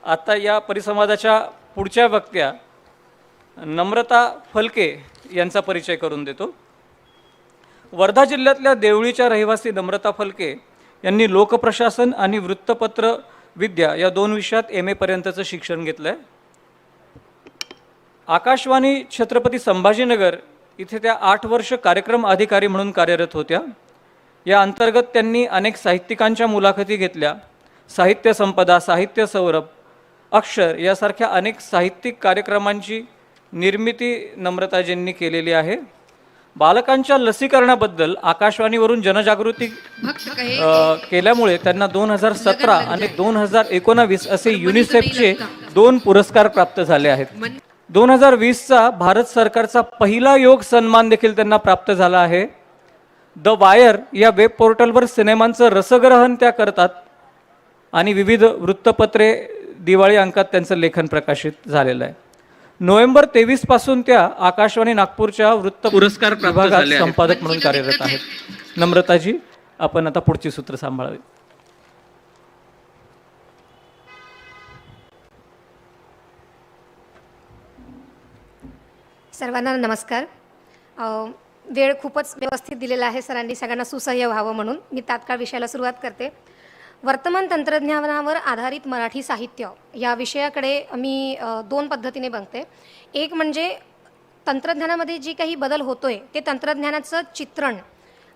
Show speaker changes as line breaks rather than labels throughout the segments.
आता या परिसंवादाच्या पुढच्या वक्त्या नम्रता फलके यांचा परिचय करून देतो। वर्धा जिल्ह्यातल्या देवळीच्या रहिवासी नम्रता फलके यांनी लोकप्रशासन आणि वृत्तपत्र विद्या या 2 विषयात MA पर्यंतचं शिक्षण घेतलं आहे। आकाशवाणी छत्रपती संभाजीनगर इथे त्या 8 वर्ष कार्यक्रम अधिकारी म्हणून कार्यरत होत्या। या अंतर्गत त्यांनी अनेक साहित्यिकांच्या मुलाखती घेतल्या। साहित्य संपदा, साहित्य सौरभ, अक्षर यासारख्या अनेक साहित्यिक कार्यक्रमांची निर्मिती नम्रताजींनी केलेली आहे। बालकांच्या लसीकरणाबद्दल आकाशवाणीवरून जनजागृती केल्यामुळे त्यांना 2017 आणि 2019 असे युनिसेफचे 2 पुरस्कार प्राप्त झाले आहेत। 2020चा भारत सरकारचा पहिला योग सन्मान देखील त्यांना प्राप्त झाला आहे। द वायर या वेब पोर्टलवर सिनेमांचं रसग्रहण त्या करतात आणि विविध वृत्तपत्रे दिवाळी अंकात त्यांचं लेखन प्रकाशित झालेलं आहे। नोव्हेंबर 23 पासून त्या आकाशवाणी नागपूरच्या वृत्त पुरस्कार विभागात संपादक म्हणून कार्यरत आहेत। नम्रताजी, आपण आता पुढची सूत्र सांभाळावी।
सर्वांना नमस्कार। वेळ खूपच व्यवस्थित दिलेला आहे सरांनी, सगळ्यांना सुसह्य व्हावं म्हणून मी तात्काळ विषयाला सुरुवात करते। वर्तमान तंत्रज्ञानावर आधारित मराठी साहित्य या विषयाकडे मी 2 पद्धतीने बघते। एक म्हणजे तंत्रज्ञानामध्ये जी काही बदल होतोय ते तंत्रज्ञानाचं चित्रण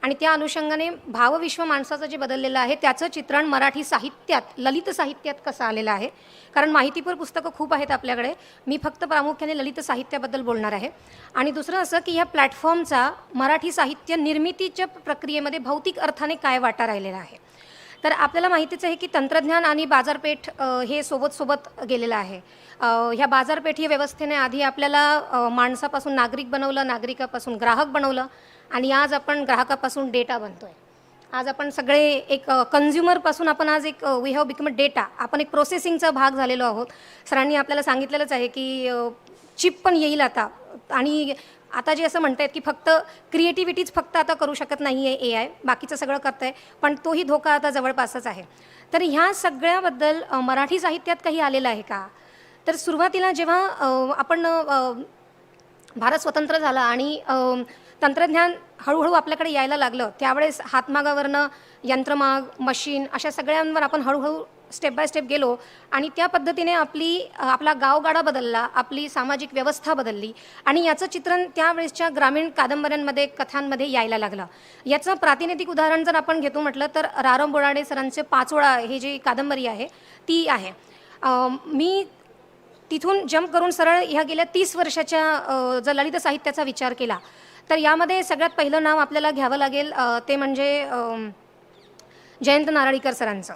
आणि त्या अनुषंगाने भावविश्व माणसाचं जे बदललेलं आहे त्याचं चित्रण मराठी साहित्यात, ललित साहित्यात कसं आलेलं आहे। कारण माहितीपर पुस्तकं खूप आहेत आपल्याकडे, मी फक्त प्रामुख्याने ललित साहित्याबद्दल बोलणार आहे। आणि दुसरं असं की ह्या प्लॅटफॉर्मचा मराठी साहित्य निर्मितीच्या प्रक्रियेमध्ये भौतिक अर्थाने काय वाटा राहिलेला आहे। तर आपल्याला माहितीच आहे की तंत्रज्ञान आणि बाजारपेठ हे सोबत सोबत गेलेलं आहे। ह्या बाजारपेठी व्यवस्थेने आधी आपल्याला माणसापासून नागरिक बनवलं, नागरिकापासून ग्राहक बनवलं आणि आज आपण ग्राहकापासून डेटा बनतोय। आज आपण सगळे एक कन्झ्युमरपासून आपण आज एक वी हॅव बिकम डेटा, आपण एक प्रोसेसिंगचा भाग झालेलो आहोत। सरांनी आपल्याला सांगितलेलंच आहे की चिप पण येईल आता, आणि आता जे असं म्हणतायत की फक्त क्रिएटिव्हिटीच फक्त आता करू शकत नाही आहे AI, बाकीचं सगळं करतं आहे, पण तोही धोका आता जवळपासच आहे। तर ह्या सगळ्याबद्दल मराठी साहित्यात काही आलेलं आहे का? तर सुरुवातीला जेव्हा आपण भारत स्वतंत्र झाला आणि तंत्रज्ञान हळूहळू आपल्याकडे यायला लागलं, त्यावेळेस हातमागावरनं यंत्रमाग, मशीन अशा सगळ्यांवर आपण हळूहळू स्टेप बाय स्टेप गेलो आणि त्या पद्धतीने आपला गावगाडा बदलला, आपली सामाजिक व्यवस्था बदलली आणि याचं चित्रण त्यावेळेसच्या ग्रामीण कादंबऱ्यांमध्ये, कथांमध्ये यायला लागलं। याचं प्रातिनिधिक उदाहरण जर आपण घेतो म्हटलं तर रा.र. बोराडे सरांचे पाचोळा हे जी कादंबरी आहे ती आहे। मी तिथून जंप करून सरळ ह्या गेल्या 30 वर्षाच्या जर ललित साहित्याचा विचार केला तर यामध्ये सगळ्यात पहिलं नाव आपल्याला घ्यावं लागेल ते म्हणजे जयंत नारळीकर सरांचं।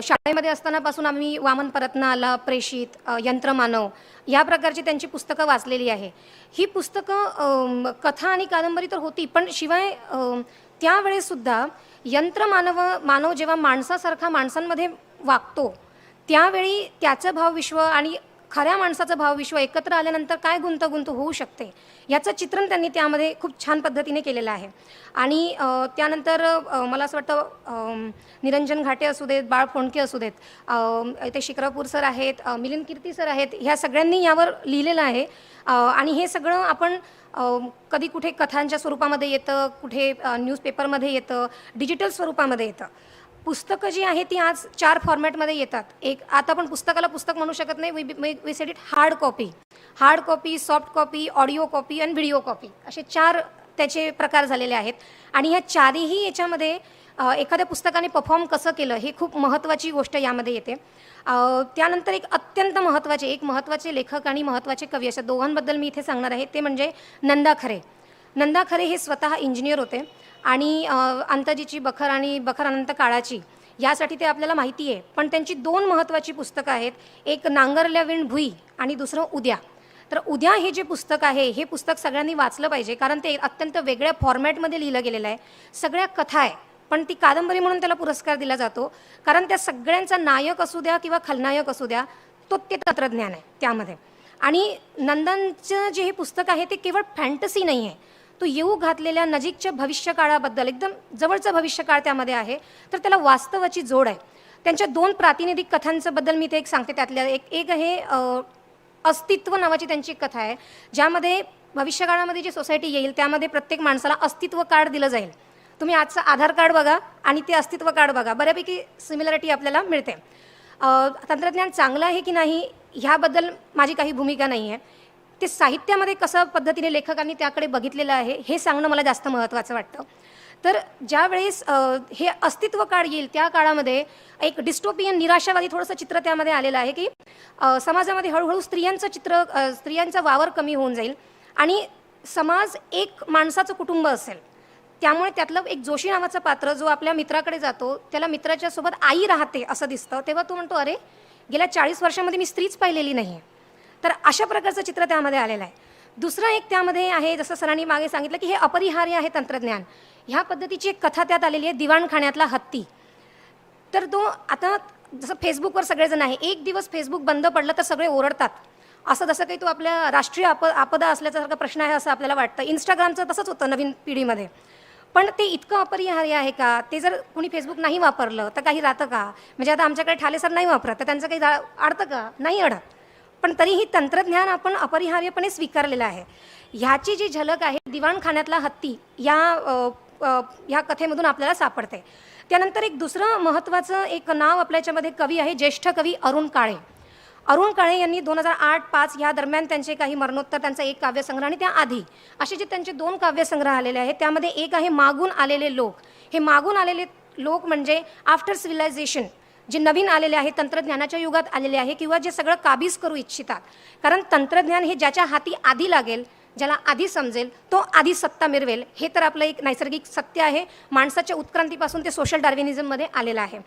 शाळेमध्ये असतानापासून आम्ही वामन परत्न आला, प्रेषित, यंत्रमानव या प्रकारची त्यांची पुस्तकं वाचलेली आहे। ही पुस्तकं कथा आणि कादंबरी तर होती, पण शिवाय त्यावेळेसुद्धा मानव जेव्हा माणसासारखा माणसांमध्ये वागतो त्यावेळी त्याचं भावविश्व आणि खऱ्या माणसाचं भावविश्व एकत्र आल्यानंतर काय गुंतागुंत होऊ शकते याचं चित्रण त्यांनी त्यामध्ये खूप छान पद्धतीने केलेलं आहे। आणि त्यानंतर मला असं वाटतं निरंजन घाटे असू देत, बाळ फोंडके असू देत, ते शिक्रापूर सर आहेत, मिलिंद कीर्ती सर आहेत, ह्या सगळ्यांनी यावर लिहिलेलं आहे। आणि हे सगळं आपण कधी कुठे कथांच्या स्वरूपामध्ये येतं, कुठे न्यूजपेपरमध्ये येतं, डिजिटल स्वरूपामध्ये येतं। पुस्तकं जी आहे ती आज 4 फॉर्मॅटमध्ये येतात। एक आता आपण पुस्तकाला पुस्तक म्हणू शकत नाही, we said it hard copy, soft copy, audio copy आणि व्हिडिओ कॉपी असे 4 त्याचे प्रकार झालेले आहेत। आणि ह्या चारही याच्यामध्ये एखाद्या पुस्तकाने परफॉर्म कसं केलं हे खूप महत्त्वाची गोष्ट यामध्ये येते। त्यानंतर एक अत्यंत महत्त्वाचे लेखक आणि महत्त्वाचे कवी अशा दोघांबद्दल मी इथे सांगणार आहे, ते म्हणजे नंदा खरे। नंदा खरे हे स्वतः इंजिनियर होते आणि अंताजीची बखर आणि बखर अनंत काळाची यासाठी ते आपल्याला माहिती आहे। पण त्यांची 2 महत्त्वाची पुस्तकं आहेत, एक नांगरल्या विण भुई आणि दुसरं उद्या। तर उद्या हे जे पुस्तक आहे हे पुस्तक सगळ्यांनी वाचलं पाहिजे, कारण ते अत्यंत वेगळ्या फॉर्मॅटमध्ये लिहिलं गेलेलं आहे। सगळ्या कथा आहे पण ती कादंबरी म्हणून त्याला पुरस्कार दिला जातो, कारण त्या सगळ्यांचा नायक असू द्या किंवा खलनायक असू द्या ते तंत्रज्ञान आहे त्यामध्ये। आणि नंदांचं जे हे पुस्तक आहे ते केवळ फॅन्टसी नाही आहे, तो येऊ घातलेल्या नजीकच्या भविष्यकाळाबद्दल एकदम जवळचा भविष्यकाळ त्यामध्ये आहे, तर त्याला वास्तवाची जोड आहे। त्यांच्या 2 प्रातिनिधिक कथांचं बद्दल मी ते एक सांगते. त्यातल्या एक आहे अस्तित्व नावाची त्यांची एक कथा आहे, ज्यामध्ये भविष्यकाळामध्ये जी सोसायटी येईल त्यामध्ये प्रत्येक माणसाला अस्तित्व कार्ड दिलं जाईल. तुम्ही आजचं आधार कार्ड बघा आणि ते अस्तित्व कार्ड बघा, बऱ्यापैकी सिमिलरिटी आपल्याला मिळते. तंत्रज्ञान चांगलं आहे की नाही ह्याबद्दल माझी काही भूमिका नाही आहे. ते साहित्यामध्ये कसं पद्धतीने लेखकांनी त्याकडे बघितलेलं आहे हे सांगणं मला जास्त महत्त्वाचं वाटतं. तर ज्यावेळेस हे अस्तित्व काळ येईल त्या काळामध्ये एक डिस्टोपियन निराशावादी थोडंसं चित्र त्यामध्ये आलेलं आहे की समाजामध्ये हळूहळू स्त्रियांचा वावर कमी होऊन जाईल आणि समाज एक माणसाचं कुटुंब असेल. त्यामुळे त्यातलं एक जोशी नावाचं पात्र जो आपल्या मित्राकडे जातो, त्याला मित्राच्या सोबत आई राहते असं दिसतं, तेव्हा तो म्हणतो, अरे गेल्या 40 वर्षामध्ये मी स्त्रीच पाहिलेली नाही आहे. तर अशा प्रकारचं चित्र त्यामध्ये आलेलं आहे. दुसरं एक त्यामध्ये आहे, जसं सरांनी मागे सांगितलं की हे अपरिहार्य आहे तंत्रज्ञान, ह्या पद्धतीची एक कथा त्यात आलेली आहे, दिवाणखाण्यातला हत्ती. तर तो आता जसं फेसबुकवर सगळेजण आहे, एक दिवस फेसबुक बंद पडलं तर सगळे ओरडतात, असं जसं काही तो आपल्या राष्ट्रीय आपदा असल्यासारखा प्रश्न आहे असं आपल्याला वाटतं. इंस्टाग्रामचं तसंच होतं नवीन पिढीमध्ये. पण ते इतकं अपरिहार्य आहे का? ते जर कोणी फेसबुक नाही वापरलं तर काही राहतं का? म्हणजे आता आमच्याकडे ठाले सर नाही वापरत तर त्यांचं काही अडतं का? नाही अडत. पण तरीही तंत्रज्ञान आपण अपरिहार्यपणे स्वीकारलेलं आहे. ह्याची जी झलक आहे दिवाणखाण्यातला हत्ती या कथेमधून आपल्याला सापडते. त्यानंतर एक दुसरं महत्त्वाचं एक नाव आपल्या याच्यामध्ये कवी आहे, ज्येष्ठ कवी अरुण काळे. अरुण काळे यांनी 2008-05 या दरम्यान त्यांचे काही मरणोत्तर त्यांचा एक काव्यसंग्रह आणि त्याआधी असे जे त्यांचे 2 काव्यसंग्रह आलेले आहेत. त्यामध्ये एक आहे मागून आलेले लोक. हे मागून आलेले लोक म्हणजे आफ्टर सिव्हिलायझेशन, जे नवीन आलेले आहे, तंत्रज्ञानाच्या युगात आलेले आहे किंवा जे सगळं काबीज करू इच्छितात. कारण तंत्रज्ञान हे ज्याच्या हाती आधी लागेल, ज्याला आधी समजेल, तो आधी सत्ता मिळवेल, हे तर आपलं एक नैसर्गिक सत्य आहे. माणसाच्या उत्क्रांतीपासून ते सोशल डार्विनिझममध्ये आलेलं आहे.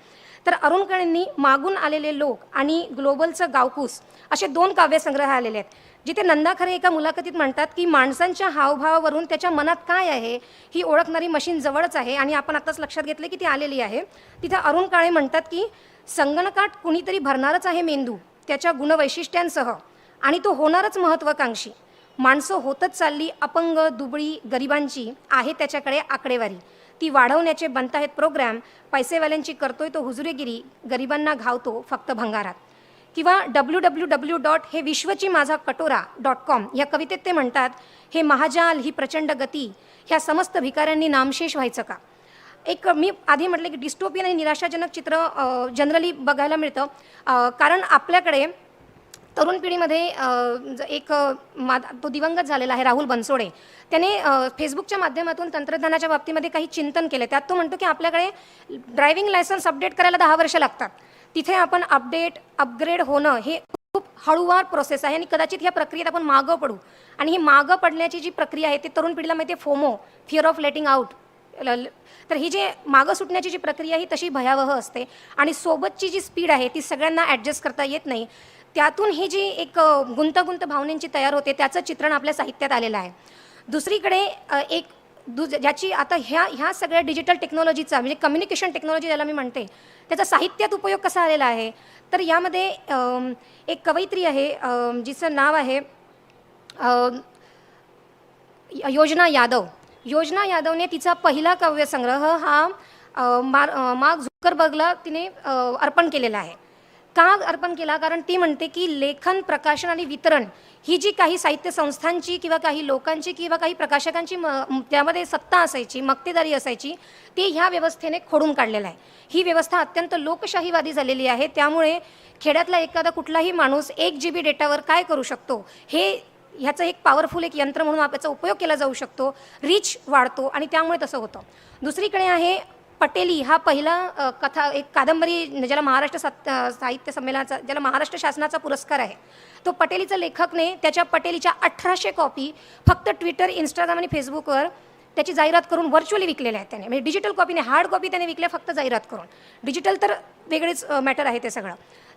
तर अरुण काळेंनी मागून आलेले लोक आणि ग्लोबलचं गावकूस असे 2 काव्यसंग्रह आलेले आहेत, जिथे नंदा खरे एका मुलाखतीत म्हणतात की माणसांच्या हावभावावरून त्याच्या मनात काय आहे ही ओळखणारी मशीन जवळच आहे आणि आपण आताच लक्षात घेतले की ती आलेली आहे. तिथं अरुण काळे म्हणतात की संगणकात कुणीतरी भरणारच आहे मेंदू त्याच्या गुणवैशिष्ट्यांसह आणि तो होणारच महत्त्वाकांक्षी. माणसं होतच चालली अपंग, दुबळी, गरिबांची आहे त्याच्याकडे आकडेवारी. ती वाढवण्याचे बनत आहेत प्रोग्राम, पैसेवाल्यांची करतोय तो हुजुरेगिरी, गरिबांना घावतो फक्त भंगारात. किंवा www. हे विश्वची माझा कटोरा.com या कवितेत ते म्हणतात, हे महाजाल, ही प्रचंड गती, ह्या समस्त भिकाऱ्यांनी नामशेष व्हायचं का? एक मी आधी म्हटलं की डिस्टोपियन आणि निराशाजनक चित्र जनरली बघायला मिळतं. कारण आपल्याकडे तरुण पिढीमध्ये तो दिवंगत झालेला आहे राहुल बनसोडे, त्याने फेसबुकच्या माध्यमातून तंत्रज्ञानाच्या बाबतीमध्ये काही चिंतन केले. त्यात तो म्हणतो की आपल्याकडे ड्रायव्हिंग लायसन्स अपडेट करायला 10 वर्ष लागतात. तिथे आपण अपग्रेड होणं हे खूप हळूवार प्रोसेस आहे आणि कदाचित ह्या प्रक्रियेत आपण मागं पडू. आणि ही मागं पडण्याची जी प्रक्रिया आहे ती तरुण पिढीला माहिती आहे, FOMO, fear of letting out. तर ही जी मागं सुटण्याची जी प्रक्रिया ही तशी भयावह असते आणि सोबतची जी स्पीड आहे ती सगळ्यांना ॲडजस्ट करता येत नाही. त्यातून ही जी एक गुंतागुंत भावनेंची तयार होते त्याचं चित्रण आपल्या साहित्यात आलेलं आहे. दुसरीकडे ज्याची आता ह्या सगळ्या डिजिटल टेक्नॉलॉजीचा म्हणजे कम्युनिकेशन टेक्नॉलॉजी ज्याला मी म्हणते त्याचा साहित्यात उपयोग कसा आलेला आहे. तर यामध्ये एक कवयित्री आहे जिचं नाव आहे योजना यादव. योजना यादवने तिचा पहिला काव्यसंग्रह हा मार्क झुकरबर्गला तिने अर्पण केलेला आहे. का अर्पण केला? कारण ती म्हणते की लेखन, प्रकाशन आणि वितरण ही जी काही साहित्य संस्थांची किंवा काही लोकांची किंवा काही प्रकाशकांची त्यामध्ये सत्ता असायची, मक्तेदारी असायची, ती ह्या व्यवस्थेने खोडून काढलेलं आहे. ही व्यवस्था अत्यंत लोकशाहीवादी झालेली आहे. त्यामुळे खेड्यातला एखादा कुठलाही माणूस 1 GB डेटावर काय करू शकतो हे ह्याचं एक पॉवरफुल एक यंत्र म्हणून याचा उपयोग केला जाऊ शकतो. रीच वाढतो आणि त्यामुळे तसं होतं. दुसरीकडे आहे पटेली, हा पहिला एक कादंबरी ज्याला महाराष्ट्र साहित्य संमेलनाचा, ज्याला महाराष्ट्र शासनाचा पुरस्कार आहे, तो पटेलीचा लेखकने त्याच्या पटेलीच्या 1800 कॉपी फक्त ट्विटर, इंस्टाग्राम आणि फेसबुकवर त्याची जाहिरात करून व्हर्च्युअली विकलेल्या आहेत त्याने. म्हणजे डिजिटल कॉपीने, हार्ड कॉपी त्याने विकल्या फक्त जाहिरात करून. डिजिटल तर वेगळीच मॅटर आहे ते सगळं.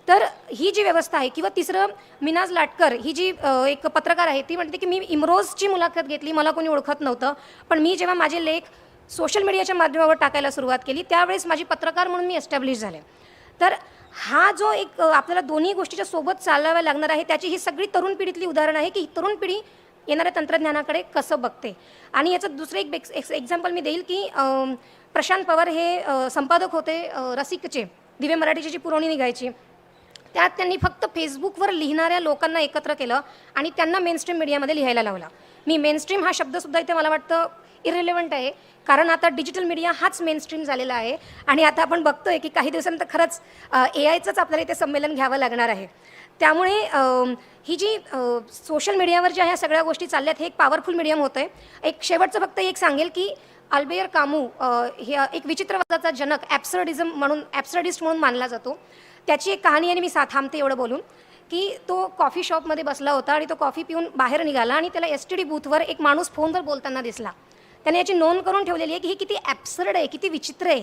तर ही जी व्यवस्था आहे. किंवा तिसरं मिनाज लाटकर, ही जी एक पत्रकार आहे, ती म्हणते की मी इमरोजची मुलाखत घेतली, मला कोणी ओळखत नव्हतं, पण मी जेव्हा माझे लेख सोशल मीडियाच्या माध्यमावर टाकायला सुरुवात केली त्यावेळेस माझी पत्रकार म्हणून मी एस्टॅब्लिश झाले. तर हा जो एक आपल्याला दोन्ही गोष्टीच्या सोबत चालवायला लागणार आहे त्याची ही सगळी तरुण पिढीतली उदाहरणं आहे की ही तरुण पिढी येणाऱ्या तंत्रज्ञानाकडे कसं बघते. आणि याचं दुसरं एक एक्झाम्पल मी देईल की प्रशांत पवार हे संपादक होते रसिकचे दिव्य मराठीची जी पुरवणी निघायची त्यात त्यांनी फक्त फेसबुकवर लिहिणाऱ्या लोकांना एकत्र केलं आणि त्यांना मेनस्ट्रीम मीडियामध्ये लिहायला लावलं. मी मेनस्ट्रीम हा शब्दसुद्धा इथे मला वाटतं इरिलेव्हंट आहे, कारण आता डिजिटल मीडिया हाच मेनस्ट्रीम झालेला आहे. आणि आता आपण बघतोय की काही दिवसांनंतर खरंच AI-चंच आपल्याला इथे संमेलन घ्यावं लागणार आहे. त्यामुळे ही जी सोशल मीडियावर ज्या ह्या सगळ्या गोष्टी चालल्या आहेत हे एक पॉवरफुल मीडियम होतं आहे. एक शेवटचं फक्त एक सांगेल की अल्बेयर कामू हे एक विचित्रवादाचा जनक ॲब्सर्डिस्ट म्हणून मानला जातो. त्याची एक कहाणी आणि मी थांबते एवढं बोलून की तो कॉफी शॉपमध्ये बसला होता आणि तो कॉफी पिऊन बाहेर निघाला आणि त्याला STD बूथवर एक माणूस फोनवर बोलताना दिसला. त्याने याची नोंद करून ठेवलेली आहे की ही किती ॲब्सर्ड आहे, किती विचित्र आहे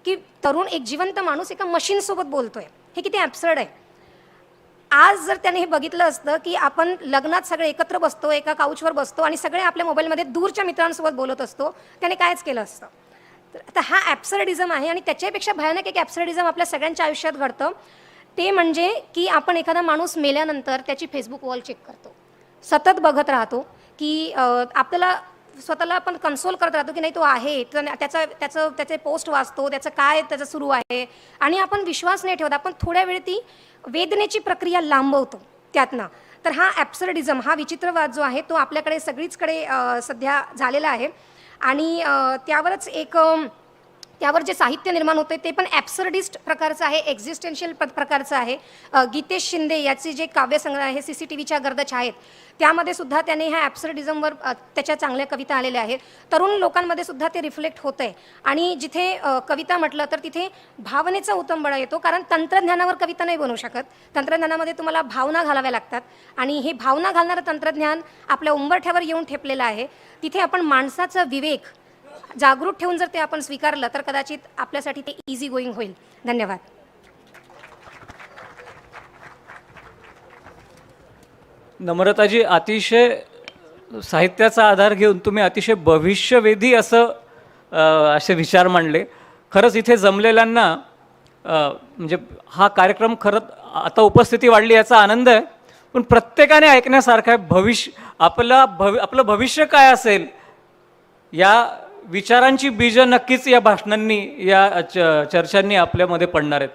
की तरुण एक जिवंत माणूस एका मशीनसोबत बोलतोय. हे किती ॲब्सर्ड आहे. आज जर त्याने हे बघितलं असतं की आपण लग्नात सगळे एकत्र बसतो, एका काउचवर बसतो आणि सगळे आपल्या मोबाईलमध्ये दूरच्या मित्रांसोबत बोलत असतो, त्याने कायच केलं असतं. तर आता हा ॲब्सर्डिझम आहे. आणि त्याच्यापेक्षा भयानक एक ॲब्सर्डिझम आपल्या सगळ्यांच्या आयुष्यात घडतं, ते म्हणजे की आपण एखादा माणूस मेल्यानंतर त्याची फेसबुक वॉल चेक करतो, सतत बघत राहतो की आपल्याला स्वतःला आपण कन्सोल करत राहतो की नाही तो आहे, त्याचे पोस्ट वाचतो, त्याचं सुरू आहे आणि आपण विश्वास नाही ठेवत. आपण थोड्या वेळ ती वेदनेची प्रक्रिया लांबवतो त्यातनं. तर हा ॲब्सर्डिझम, हा विचित्रवाद जो आहे तो आपल्याकडे सगळीचकडे सध्या झालेला आहे. आणि त्यावर जे साहित्य निर्माण होते ते पण ॲब्सर्डिस्ट प्रकारचं आहे, एक्झिस्टेन्शियल प्रकारचं आहे. गीतेश शिंदे याचे जे काव्यसंग्रह आहे CCTVच्या गर्दच आहेत, त्यामध्ये सुद्धा त्याने ह्या ॲब्सर्डिझमवर त्याच्या चांगल्या कविता आलेल्या आहेत. तरुण लोकांमध्ये सुद्धा ते रिफ्लेक्ट होतं आहे. आणि जिथे कविता म्हटलं तर तिथे भावनेचा उतंबळा येतो, कारण तंत्रज्ञानावर कविता नाही बनवू शकत. तंत्रज्ञानामध्ये तुम्हाला भावना घालाव्या लागतात आणि हे भावना घालणारं तंत्रज्ञान आपल्या उंबरठ्यावर येऊन ठेपलेलं आहे. तिथे आपण माणसाचा विवेक जागृत ठेवून जर ते आपण स्वीकारलं तर कदाचित आपल्यासाठी ते इझी गोईंग होईल. धन्यवाद.
नम्रताजी, अतिशय साहित्याचा आधार घेऊन तुम्ही अतिशय भविष्यवेधी असे विचार मांडले. खरंच इथे जमलेल्यांना म्हणजे हा कार्यक्रम खरंच आता उपस्थिती वाढली याचा आनंद आहे, पण प्रत्येकाने ऐकण्यासारखं आहे. आपलं भविष्य काय असेल या विचारांची बीजं नक्कीच या भाषणांनी, या चर्चांनी आपल्यामध्ये पडणार आहेत.